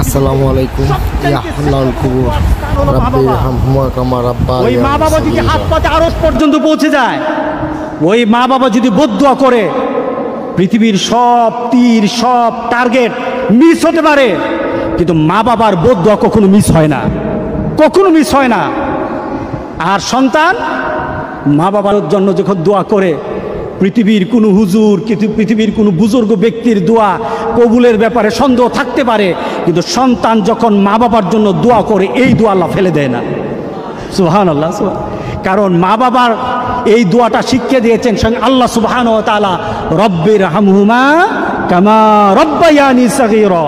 আসসালামু আলাইকুম ইয়া আল্লাহুল কুবুর রাব্বি রহমহুমা কামা রাব্বায়ানি। ওই মা বাবা যদি হাত পাতে আরশ পর্যন্ত পৌঁছে যায়, ওই মা বাবা যদি বদদুয়া করে, পৃথিবীর সব তীর সব টার্গেট মিস হতে পারে, কিন্তু মা বাবার বদদুয়া কখনো মিস হয় না, কখনো মিস হয় না। আর সন্তান মা বাবার জন্য যখন দোয়া করে, পৃথিবীর কোনো হুজুর পৃথিবীর কোনো বুজুর্গ ব্যক্তির দোয়া কবুলের ব্যাপারে সন্দেহ থাকতে পারে, কিন্তু সন্তান যখন মা বাবার জন্য দোয়া করে এই দোয়া আল্লাহ ফেলে দেয় না। সুবহানাল্লাহ। কারণ মা বাবার এই দোয়াটা শিখিয়ে দিয়েছেন স্বয়ং আল্লাহ সুবহানাহু ওয়া তাআলা, রব্বির হামহুমা কামা রব্বায়ানি সাগীরা।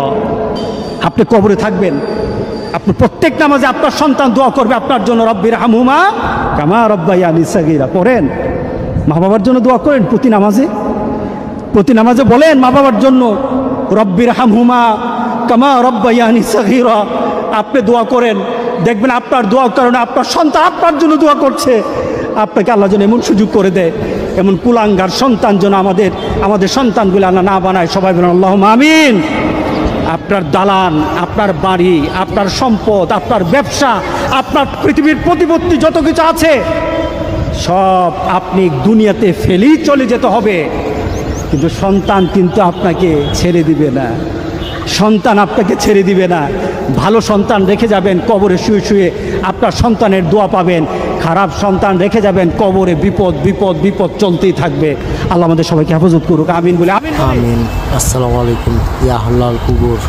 আপনি কবরে থাকবেন, আপনি প্রত্যেক নামাজে আপনার সন্তান দোয়া করবে আপনার জন্য, রব্বির হামহুমা কামা রব্বায়ানি সাগীরা। পড়েন, মা বাবার জন্য দোয়া করেন প্রতি নামাজে বলেন মা বাবার জন্য, রব্বির হামহুমা কামা রব্বায়ানি সাগীরা। আপনি দোয়া করেন, দেখবেন আপনার দোয়ার কারণে আপনার সন্তান আপনার জন্য দোয়া করছে। আপনাকে আল্লাহ যেন এমন সুযোগ করে দেয়, এমন কুলাঙ্গার সন্তান যেন আমাদের সন্তানগুলো আল্লাহ না বানায়। সবাই বলেন আল্লাহুম্মা আমিন। আপনার দালান, আপনার বাড়ি, আপনার সম্পদ, আপনার ব্যবসা, আপনার পৃথিবীর প্রতিপত্তি যত কিছু আছে সব আপনি দুনিয়াতে ফেলেই চলে যেতে হবে, কিন্তু সন্তান কিন্তু আপনাকে ছেড়ে দিবে না। সন্তান আপনাকে ছেড়ে দিবে না। ভালো সন্তান রেখে যাবেন, কবরে শুয়ে শুয়ে আপনার সন্তানের দোয়া পাবেন। খারাপ সন্তান রেখে যাবেন, কবরে বিপদ বিপদ বিপদ চলতেই থাকবে। আল্লাহ আমাদের সবাইকে হেফাজত করুক, আমিন বলে। আমিন। আসসালামু আলাইকুম ইয়া আল্লাহুল কুবুর।